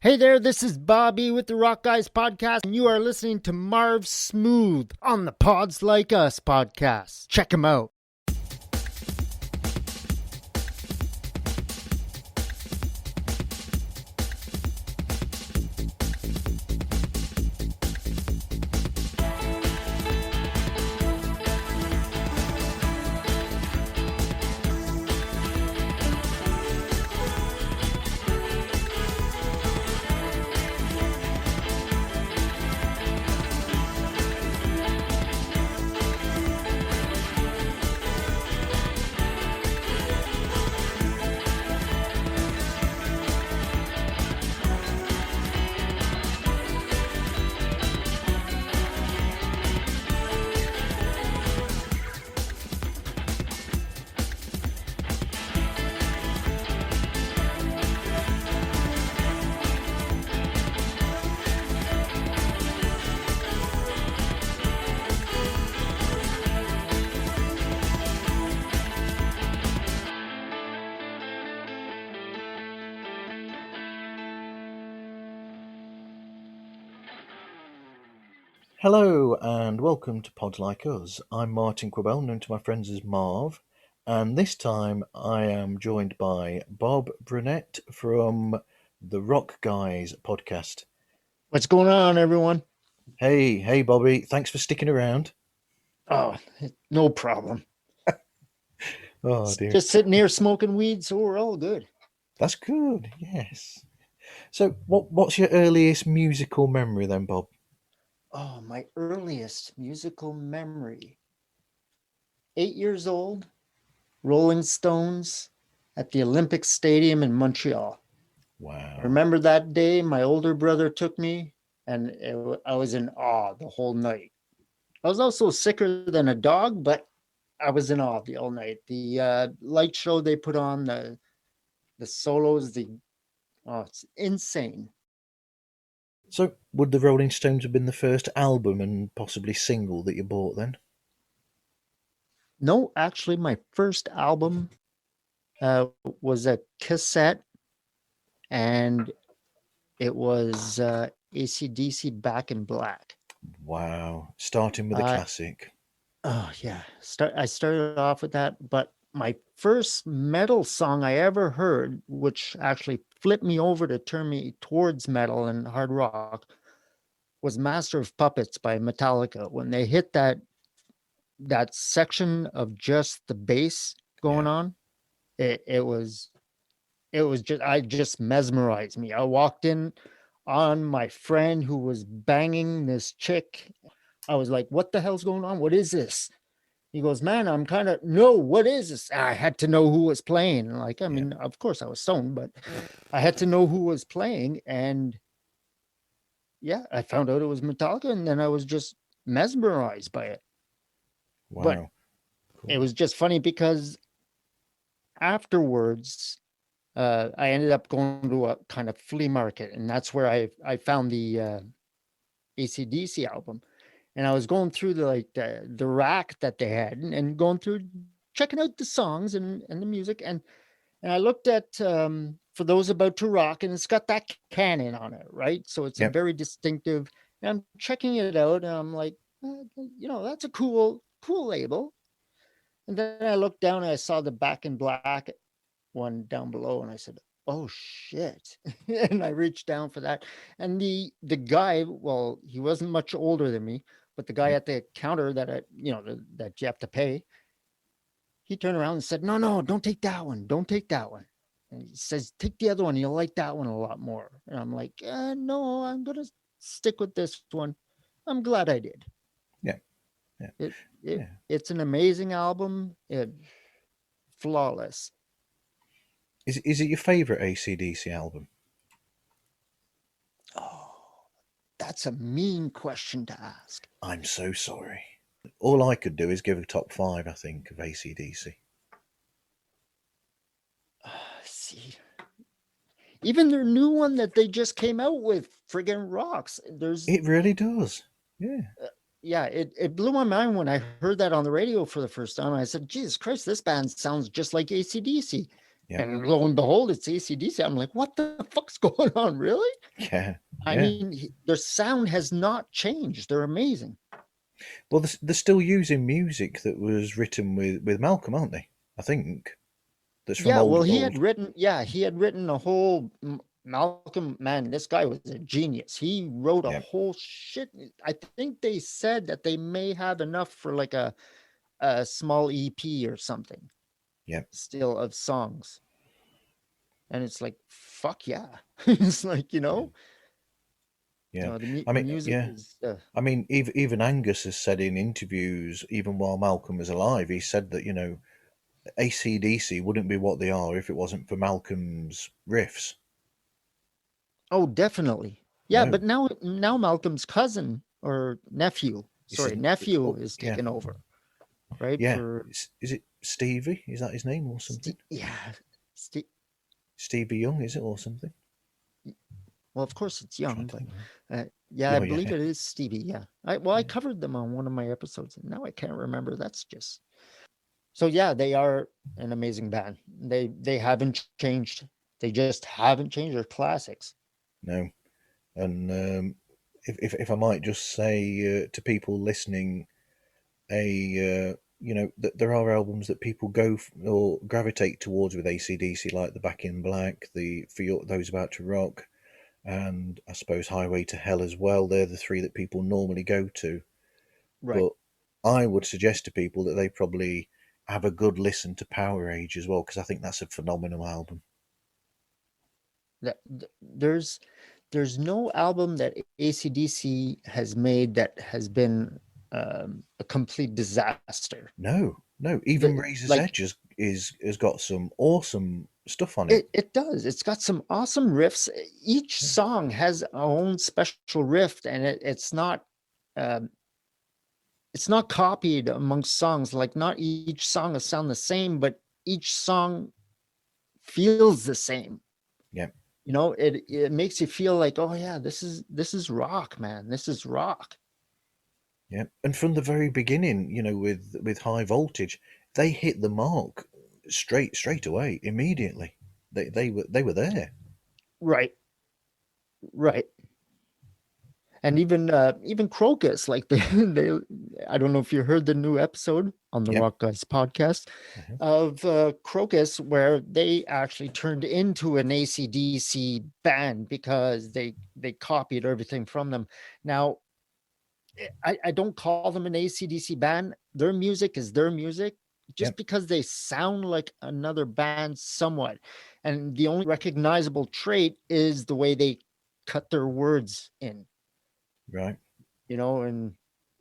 Hey there, this is Bobby with the Rock Guys Podcast, and you are listening to Marv Smooth on the Pods Like Us podcast. Check him out. Hello and welcome to Pods Like Us. I'm Martin Quibell, known to my friends as Marv, and this time I am joined by Bob Brunette from the Rock Guys podcast. What's going on, everyone? Hey Bobby, thanks for sticking around. Oh, no problem. Oh dear. Just sitting here smoking weed, so we're all good. That's good, yes. So what's your earliest musical memory then, Bob? Oh, my earliest musical memory. 8 years old, Rolling Stones at the Olympic Stadium in Montreal. Wow. I remember that day my older brother took me, and I was in awe the whole night. I was also sicker than a dog, but I was in awe the whole night. The light show they put on, the solos, it's insane. So would the Rolling Stones have been the first album and possibly single that you bought then? No, actually, my first album was a cassette, and it was AC/DC Back in Black. Wow, starting with a classic. Oh, yeah. I started off with that, but my first metal song I ever heard, which actually flipped me over to turn me towards metal and hard rock, was Master of Puppets by Metallica. When they hit that section of just the bass going on, it was just mesmerized me. I walked in on my friend who was banging this chick. I was like, what the hell's going on? What is this? He goes, man, no, what is this? I had to know who was playing. Like, I mean, of course I was stoned, but I had to know who was playing. And yeah, I found out it was Metallica, and then I was just mesmerized by it. Wow. But cool. It was just funny because afterwards, I ended up going to a kind of flea market, and that's where I found the AC/DC album. And I was going through the rack that they had, and going through checking out the songs and the music, and I looked at For Those About to Rock, and it's got that cannon on it, right? So it's a very distinctive. And I'm checking it out, and I'm like, that's a cool label. And then I looked down and I saw the Back in Black one down below, and I said, oh shit. And I reached down for that, and the guy, well, he wasn't much older than me, but the guy at the counter that that you have to pay, he turned around and said, no, don't take that one, and he says, take the other one, you'll like that one a lot more. And I'm like, no, I'm gonna stick with this one. I'm glad I did. It's an amazing album. Flawless. Is it your favourite AC/DC album? Oh, that's a mean question to ask. I'm so sorry. All I could do is give a top 5, I think, of AC/DC. See, even their new one that they just came out with friggin' rocks. It really does. Yeah. It blew my mind when I heard that on the radio for the first time. I said, Jesus Christ, this band sounds just like AC/DC. yeah, And lo and behold, it's AC/DC. I'm like, what the fuck's going on? Really? yeah, I yeah. mean, their sound has not changed. They're amazing. Well, they're still using music that was written with Malcolm, aren't they? I think that's from Yeah, well, old. he had written a whole Malcolm, man, this guy was a genius. He wrote a Yeah, whole shit. I think they said that they may have enough for like a small EP or something yeah, still of songs. And it's like, fuck yeah. It's like, yeah, yeah. the I mean, music yeah. is I mean, even Angus has said in interviews, even while Malcolm was alive, he said that AC/DC wouldn't be what they are if it wasn't for Malcolm's riffs. oh, definitely. Yeah, No, but now Malcolm's cousin or nephew, he says, sorry, nephew oh, is yeah, taken over, right? yeah. For Is it Stevie? Is that his name or something? Yeah, Ste Stevie Young, is it or something? well, of course it's I'm trying young, to but think now. yeah, I Oh yeah, believe yeah, it is Stevie. Yeah, I yeah. covered them on one of my episodes, and now I can't remember. That's just so. Yeah, they are an amazing band. They haven't changed. They just haven't changed. They're classics. No, and if I might just say to people listening, there are albums that people or gravitate towards with AC/DC, like the Back in Black, the those about to rock, and I suppose Highway to Hell as well. They're the three that people normally go to. Right. But I would suggest to people that they probably have a good listen to Power Age as well, because I think that's a phenomenal album. There's no album that AC/DC has made that has been a complete disaster. No, no, even The, Razor's like Edge has got some awesome stuff on it. it does. It's got some awesome riffs. Each Yeah, song has a own special riff, and um, it's not copied amongst songs. Like not each song will sound the same, but each song feels the same. yeah, It makes you feel like, oh yeah, this is rock, man. This is rock. yeah. And from the very beginning, with High Voltage, they hit the mark straight away, immediately. They were there. Right, right. And even Crocus, like they I don't know if you heard the new episode on the Yeah, Rock Guys podcast uh of Crocus, where they actually turned into an AC/DC band because they copied everything from them. Now, I don't call them an AC/DC band. Their music is their music, yeah, just because they sound like another band somewhat. And the only recognizable trait is the way they cut their words in, right. and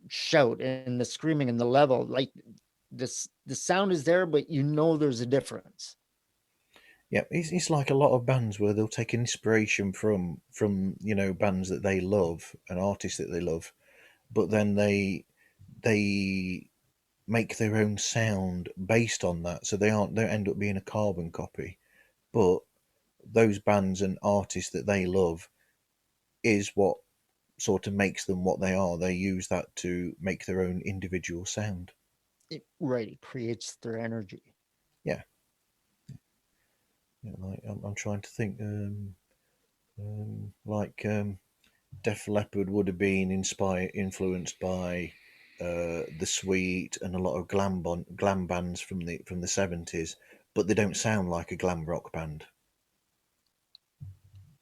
shout and the screaming and the level. Like the sound is there, but there's a difference. Yeah, it's like a lot of bands where they'll take inspiration from bands that they love and artists that they love, but then they make their own sound based on that, so they don't end up being a carbon copy. But those bands and artists that they love is what sort of makes them what they are. They use that to make their own individual sound. Right, it creates their energy. Yeah, like I'm trying to think, like Def Leppard would have been influenced by the Sweet and a lot of glam bands from the 70s, but they don't sound like a glam rock band.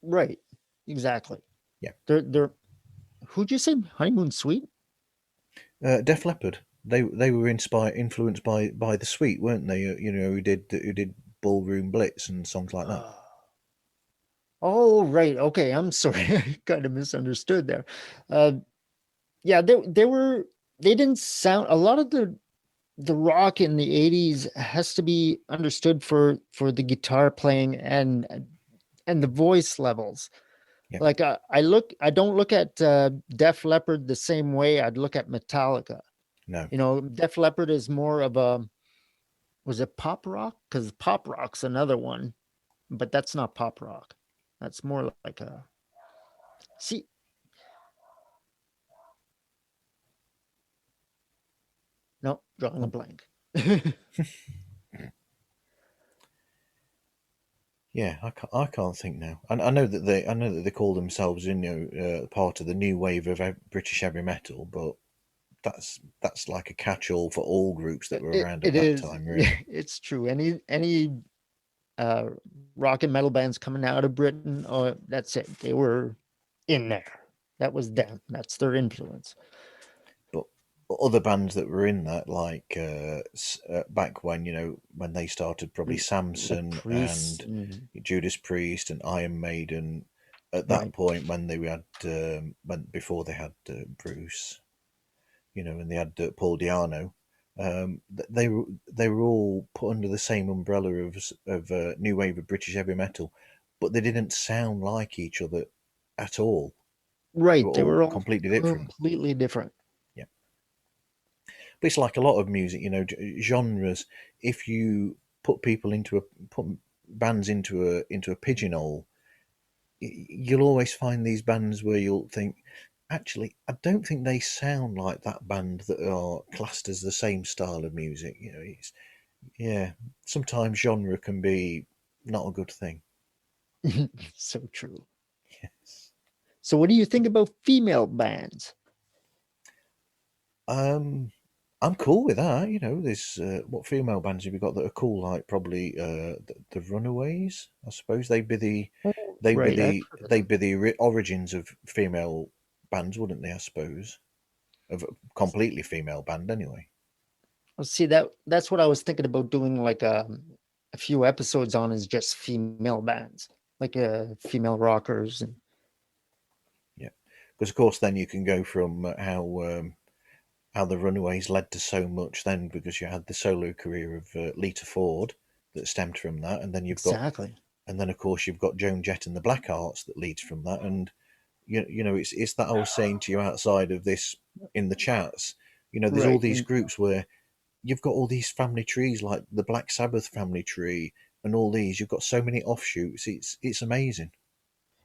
Right, exactly. Yeah, They're Who'd you say? Honeymoon Suite? Def Leppard. They were influenced by the Sweet, weren't they? Who did Ballroom Blitz and songs like that. Oh, right. Okay, I'm sorry. I kind of misunderstood there. Uh, yeah, they didn't sound a lot of the rock in the 80s has to be understood for the guitar playing and the voice levels. Yeah, Like I don't look at Def Leppard the same way I'd look at Metallica. no, Def Leppard is more of a was it pop rock? Because pop rock's another one, but that's not pop rock. That's more like a see. No, drawing a um, blank. Yeah, I can't think now. I know that they call themselves, part of the new wave of British heavy metal, but that's like a catch-all for all groups that were around at It that is. time, Yeah, really. it's true. Any uh rock and metal bands coming out of Britain, oh, that's it. They were in there. That was Yeah, them. That's their influence. but other bands that were in that, like back when when they started, probably Like Samson priests and and Judas Priest and Iron Maiden. At that right. point, when they had before they had Bruce, and they had Paul Diano. They were all put under the same umbrella of new wave of British heavy metal, but they didn't sound like each other at all. They were Right. They all were all completely different. completely different. Yeah, but it's like a lot of music, genres. If you put people into a put bands into a pigeonhole, you'll always find these bands where you'll think, actually, I don't think they sound like that band that are classed as the same style of music. Yeah, sometimes genre can be not a good thing. So true. Yes. So what do you think about female bands? Um, I'm cool with that. There's what female bands have you got that are cool? Like probably the Runaways. I suppose Oh, they'd be right. I've the heard of they'd them. be the origins of female bands, wouldn't they? I suppose of a completely female band anyway. Well, see that's what I was thinking about doing, like a few episodes on, is just female bands, like female rockers and Yeah, because of course then you can go from how the Runaways led to so much then because you had the solo career of Lita Ford that stemmed from that, and then exactly. of course you've got Joan Jett and the Blackhearts that leads from that, and it's that I was saying to you outside of this in the chats. There's all Right. these And groups where you've got all these family trees like the Black Sabbath family tree, and all these you've got so many offshoots. It's amazing.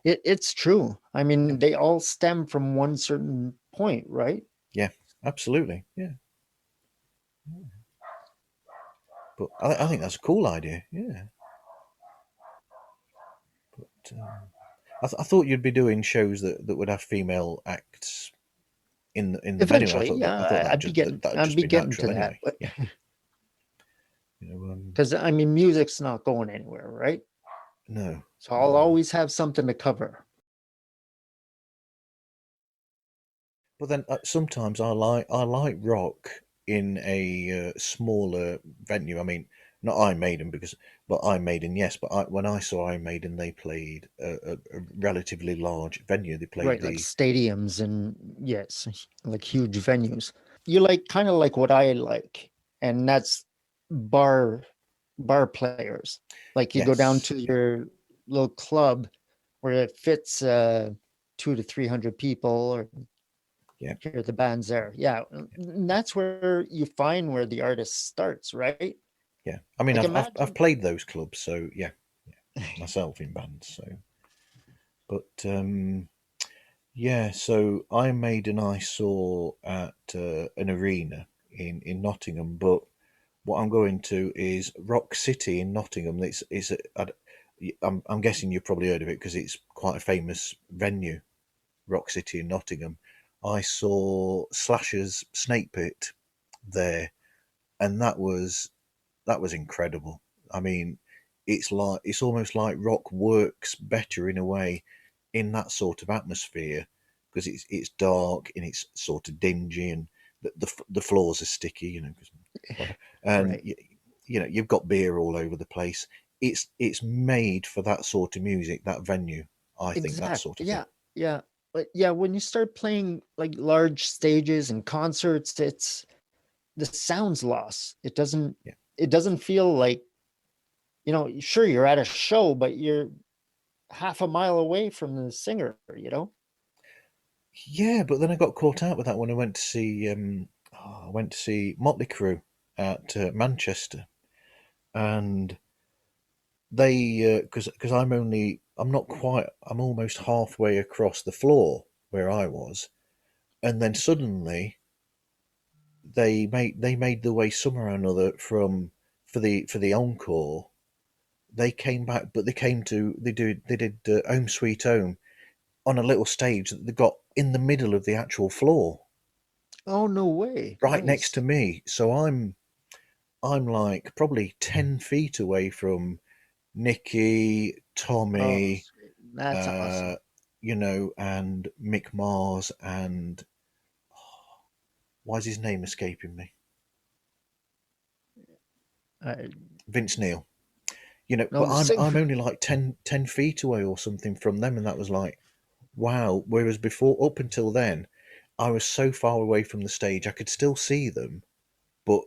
it's true. I Yeah, mean, they all stem from one certain point, right? yeah, absolutely. Yeah, but I think that's a cool idea. Yeah, but I thought you'd be doing shows that would have female acts in them anyway. Eventually, I thought yeah, that'd I'd just be be getting to natural that, anyway. but Yeah, you know, um, because I mean, music's not going anywhere, right? no, So I'll no. always have something to cover. But then sometimes I like rock in a smaller venue. I mean, not Iron Maiden but Iron Maiden, yes. But when I saw Iron Maiden, they played a relatively large venue. They played Right, like the stadiums and yes, like huge venues. You like kind of like what I like, and that's bar bar players. Like you go down yes, to yeah, your little club where it fits 200 to 300 people, or yeah, hear the bands there. Yeah, and that's where you find where the artist starts, right? yeah. I mean, Like I've imagine. played those clubs, so yeah, yeah, myself in bands. So, but yeah, so Iron Maiden I saw at an arena in Nottingham, but what I'm going to is Rock City in Nottingham. I'm guessing you've probably heard of it because it's quite a famous venue. Rock City in Nottingham. I saw Slash's Snake Pit there, and that was incredible. I mean, it's almost like rock works better in a way in that sort of atmosphere because it's dark and it's sort of dingy and the floors are sticky, and Right. you've got beer all over the place. It's made for that sort of music, that venue. I think that Exactly. sort of thing. Yeah. Yeah. But yeah, when you start playing like large stages and concerts, it's the sound's lost. Yeah, It doesn't feel like, sure you're at a show, but you're half a mile away from the singer, you know? yeah. But then I got caught out with that when I went to see Motley Crue at Manchester, and they because I'm not quite I'm almost halfway across the floor where I was, and then suddenly they made the way somehow or another from for the encore they came back, but they did Home Sweet Home on a little stage that they got in the middle of the actual floor, Oh, no way. right next to Nice. me. So I'm like probably 10 feet away from Nikki, Oh, Tommy, sweet. That's uh, awesome. and Mick Mars and why is his name escaping me? I, Vince Neil. You know, but no, I'm only like ten feet away or something from them, and that was like wow. Whereas before, up until then, I was so far away from the stage, I could still see them, but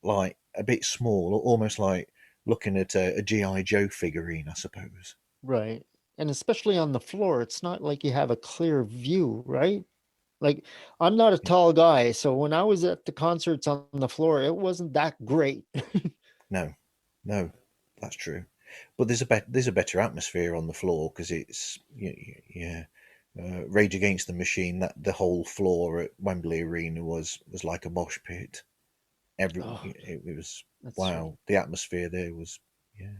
like a bit small, almost like looking at a GI Joe figurine, I suppose. right. And especially on the floor, it's not like you have a clear view, right? Like, I'm not a Yeah. tall guy, so when I was at the concerts on the floor, it wasn't that great. No, no, that's true. But there's a better atmosphere on the floor because it's yeah. Rage Against the Machine, that the whole floor at Wembley Arena was like a mosh pit. Oh, It was that's sweet. wow. The atmosphere there was yeah.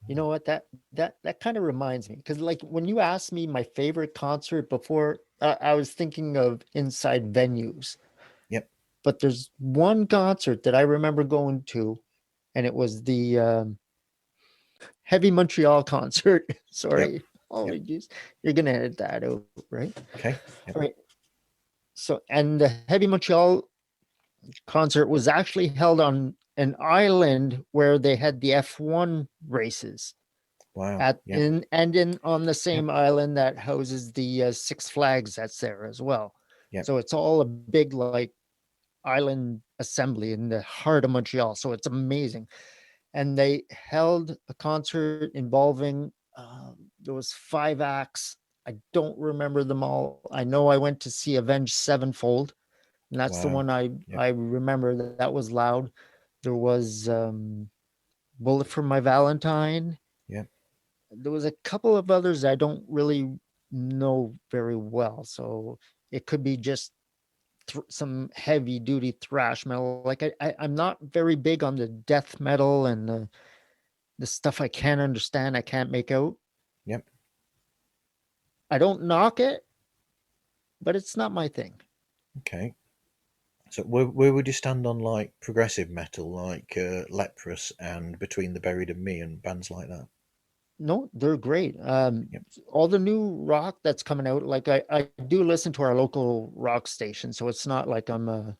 You know what? That kind of reminds me, because like when you asked me my favorite concert before, I was thinking of inside venues. Yep, But there's one concert that I remember going to, and it was the Heavy Montreal concert. yep, Sorry. Oh, yep. jeez. You're gonna edit that out, right? Okay, yep. All right. So, and the Heavy Montreal concert was actually held on an island where they had the F1 races Wow. at Yep, in and in on the yep, same island that houses the Six Flags that's there as well. yep. So it's all a big like island assembly in the heart of Montreal. So it's amazing. And they held a concert involving there was 5 acts. I don't remember them all. I know I went to see Avenged Sevenfold, and that's the Wow. one I Yep, I remember that was loud. There was Bullet for My Valentine. yep, There was a couple of others I don't really know very well, so it could be just some heavy duty thrash metal. Like I'm not very big on the death metal and the stuff I can't understand, I can't make out. yep. I don't knock it, but it's not my thing. Okay. So where would you stand on like progressive metal, like Leprous and Between the Buried and Me and bands like that? No, they're great. Yep, All the new rock that's coming out, like I do listen to our local rock station, so it's not like I'm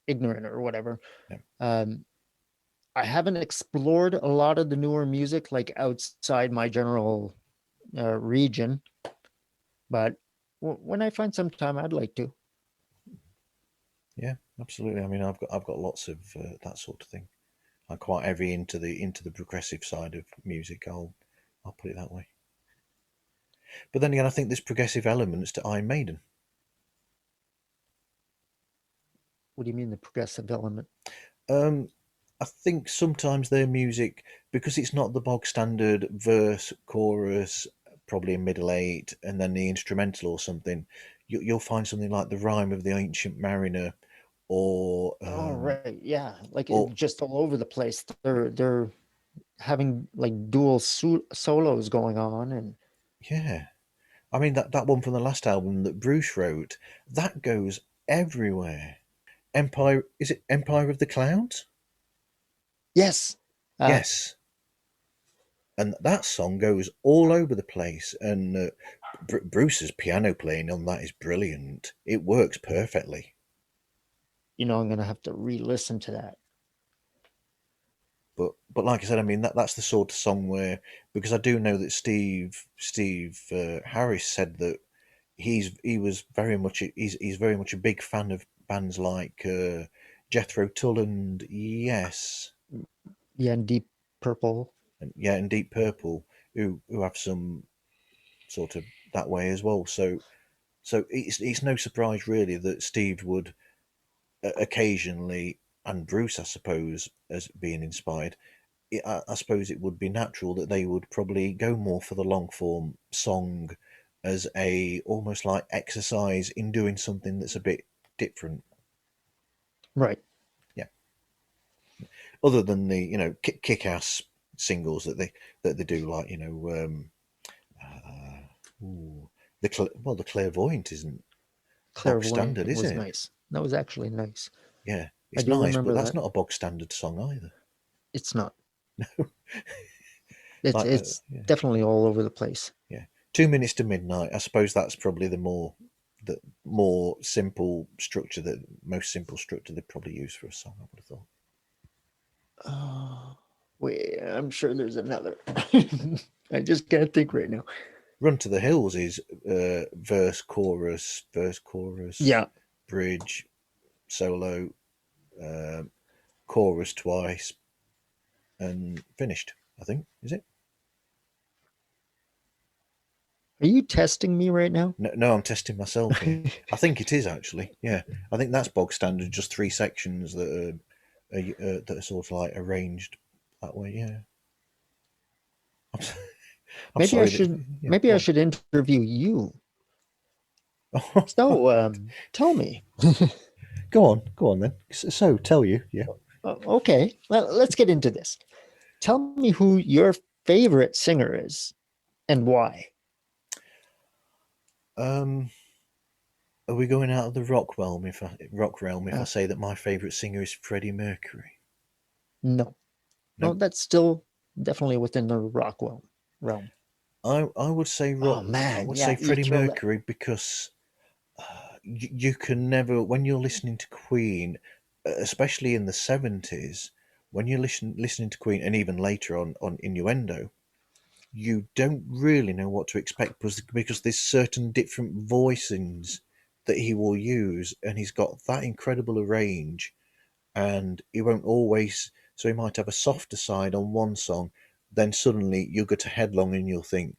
ignorant or whatever. yep, Um, I haven't explored a lot of the newer music like outside my general region, but when I find some time, I'd like to. yeah. Absolutely. I mean, I've got lots of that sort of thing. I'm quite heavy into the progressive side of music. I'll put it that way. But then again, I think there's progressive elements to Iron Maiden. What do you mean the progressive element? Um, I think sometimes their music, because it's not the bog standard verse, chorus, probably a middle eight, and then the instrumental or something, you'll find something like the rhyme of the Ancient Mariner, or Oh, right. Yeah. Like or just all over the place. They're having like dual solos going on and yeah. I mean that one from the last album that Bruce wrote, that goes everywhere. Empire, is it Empire of the Clouds? yes. Uh Yes, and that song goes all over the place. And Bruce's piano playing on that is brilliant. It works perfectly. I'm gonna have to re-listen to that. But like I said, I mean that's the sort of song where, because I do know that Steve Harris said that he's very much a big fan of bands like Jethro Tull and Yes, Yeah, and Deep Purple. and yeah, and Deep Purple, who have some sort of that way as well. So it's no surprise really that Steve would occasionally, and Bruce, I suppose, as being inspired, I suppose it would be natural that they would probably go more for the long form song as a almost like exercise in doing something that's a bit different. Right. Yeah. other than the kick-ass singles that they do, like ooh, the Clairvoyant isn't bog Clairvoyant standard, is was it? nice. That was actually nice. Yeah, I it's do nice, but remember that's that. not a bog standard song either. It's not. It's Like it's yeah, definitely all over the place. yeah. 2 minutes to midnight. I suppose that's probably the more simple structure, the most simple structure they'd probably use for a song, I would have thought. Oh, wait, I'm sure there's another. I just can't think right now. Run to the Hills is verse, chorus, Yeah. bridge, solo, um chorus twice, and finished. I think, is it? Are you testing me right now? No, no, I'm testing myself here. I think it is actually. Yeah, I think that's bog standard. Just three sections that are sort of like arranged that way. Yeah, I'm, I'm maybe I sorry that. should Yeah, maybe go I on. should interview you. So, tell me. Go on then. So tell you. Yeah. Okay, well, let's get into this. Tell me who your favorite singer is and why. Um, are we going out of the rock realm if I Uh, say that my favorite singer is Freddie Mercury? no, no, No, that's still definitely within the Rockwell realm. I would say Oh rock. I man, would yeah, say you Freddie throw that. Mercury because you can never, when you're listening to Queen, especially in the 70s, when you're listening to Queen, and even later on Innuendo, you don't really know what to expect because there's certain different voicings that he will use, and he's got that incredible range, and he won't always. So he might have a softer side on one song, then suddenly you'll go to headlong and you'll think,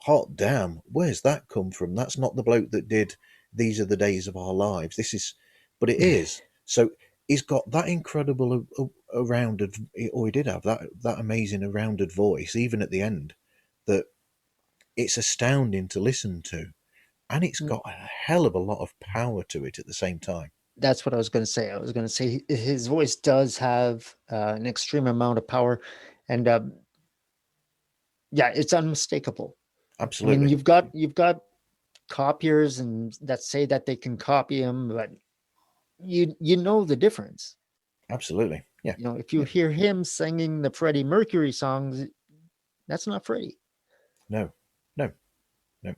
hot damn, where's that come from? That's not the bloke that did These Are the Days of Our Lives. This is, but it is. So he's got that incredible rounded, or he did have that amazing rounded voice, even at the end, that it's astounding to listen to, and it's got a hell of a lot of power to it at the same time. That's what I was going to say. I was going to say his voice does have an extreme amount of power, and yeah, it's unmistakable. I mean, Absolutely, you've got copiers and that say that they can copy him, but you know the difference. absolutely, yeah, You know, if you yeah. hear him singing the Freddie Mercury songs, that's not Freddie. No, no, no.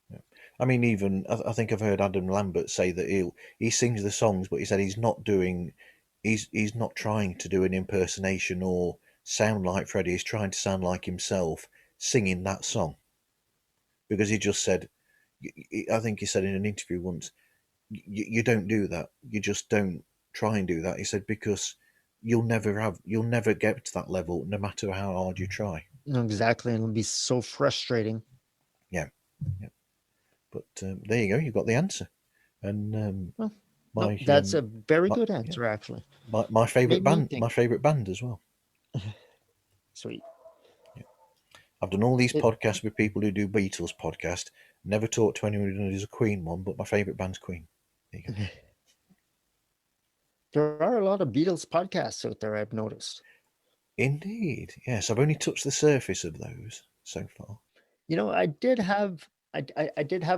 No. I mean, even I think I've heard Adam Lambert say that he sings the songs, but he said he's not trying to do an impersonation or sound like Freddie. He's trying to sound like himself singing that song because he just said, I think he said in an interview once, you don't do that. You just don't try and do that. He said because you'll never get to that level no matter how hard you try. You know, exactly, and it'll be so frustrating. Yeah, yeah. But there you go. You got the answer. And Well, no, my that's a very my good yeah, answer, actually. my favorite Made me band, think. as well. Sweet. Yeah. I've done all these It, podcasts with people who do Beatles podcast. Never talked to anyone who does a Queen one, but my favorite band's Queen. There you go. there are a lot of Beatles podcasts out there, I've noticed. Indeed, yes. I've only touched the surface of those so far. You know, I did have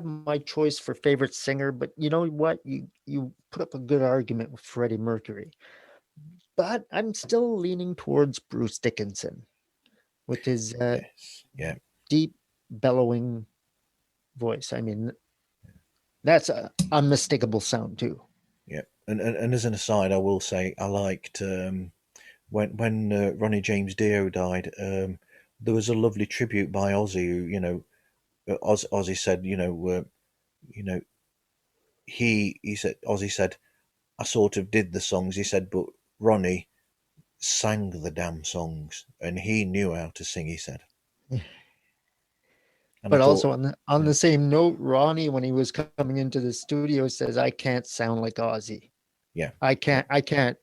my choice for favorite singer, but you know what? You put up a good argument with Freddie Mercury, but I'm still leaning towards Bruce Dickinson with his Yes, yeah, deep bellowing voice. I mean, that's a unmistakable sound too. yeah. And as an aside, I will say I liked when Ronnie James Dio died. There was a lovely tribute by Ozzy, who Ozzy said, you know, he said Ozzy said I sort of did the songs. He said, but Ronnie sang the damn songs, and he knew how to sing. He said, and I But thought, also on yeah, the same note, Ronnie, when he was coming into the studio, says, "I can't sound like Ozzy. yeah, I yeah. can't. I can't.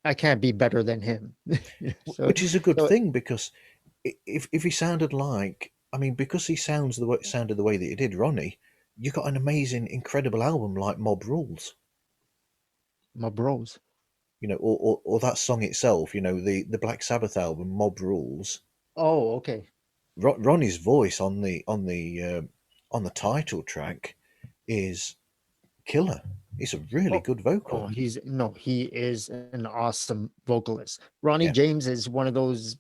I can't be better than him." so, Which is a good so thing because if he sounded like, I mean, because he sounded the way that he did, Ronnie, you got an amazing, incredible album like Mob Rules. my bros. or that song itself, the Black Sabbath album, Mob Rules. Oh, okay. Ronnie's voice on the title track is killer. It's a really Oh, good oh, vocal. he's no, he is an awesome vocalist. Ronnie Yeah, James is one of those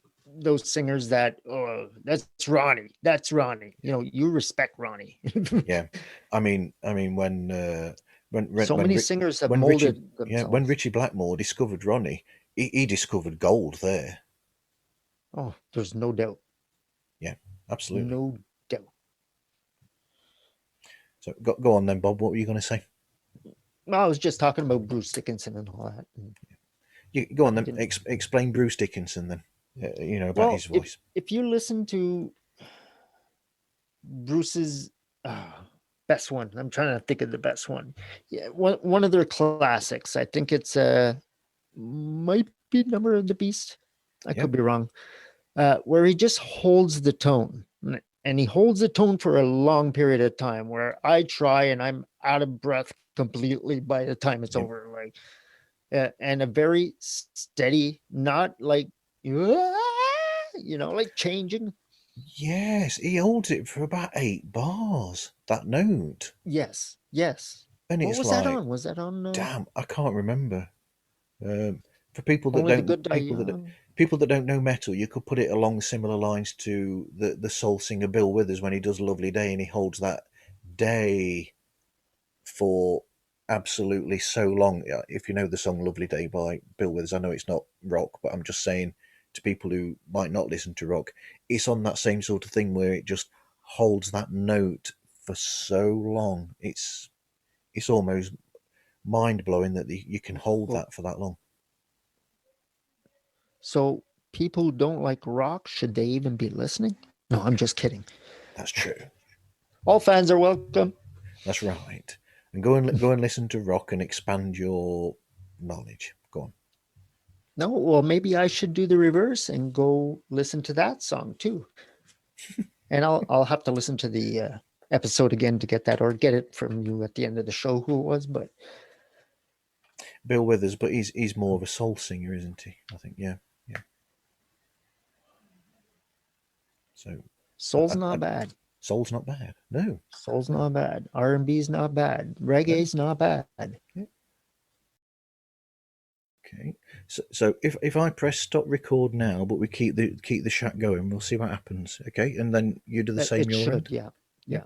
singers that, oh, that's Ronnie. That's Ronnie. You know, you respect Ronnie. yeah. I mean So many singers have when Richie molded yeah, when themselves. Richie Blackmore discovered Ronnie, he discovered gold there. Oh, there's no doubt. Yeah, absolutely. No doubt. So go on then, Bob. What were you going to say? Well, I was just talking about Bruce Dickinson and all that. And You go on I then. didn't. Explain Bruce Dickinson then. About his Well, voice. if you listen to Bruce's uh, best one, I'm trying to think of the best one. Yeah, one of their classics. I think it's might be Number of the Beast. I Yeah, could be wrong. Where he just holds the tone, and he holds the tone for a long period of time. Where I try and I'm out of breath completely by the time it's yeah. over. Like, and a very steady, not like like changing. Yes, he holds it for about 8 bars. That note, Yes, yes. and What it's was that like, on? Was that on damn, I can't remember. For Only the Good Die Young? people that don't know metal, you could put it along similar lines to the soul singer Bill Withers when he does "Lovely Day" and he holds that day for absolutely so long. Yeah, if you know the song "Lovely Day" by Bill Withers, I know it's not rock, but I'm just saying to people who might not listen to rock, it's on that same sort of thing where it just holds that note for so long. It's almost mind blowing that you can hold Well, that for that long. so people who don't like rock, should they even be listening? No, I'm just kidding. That's true. All fans are welcome. That's right. And go and listen to rock and expand your knowledge. Go on. No, well, maybe I should do the reverse and go listen to that song too. And I'll have to listen to the episode again to get that, or get it from you at the end of the show who it was. But Bill Withers, but he's more of a soul singer, isn't he? I think. Yeah, yeah. So, soul's I not bad. soul's not bad. No. Soul's not bad. R&B's not bad. No. Reggae's not bad. Yeah. Okay. So if I press stop record now, but we keep the chat going, we'll see what happens. Okay, and then you do the It same your should, end. yeah, Yeah. yeah.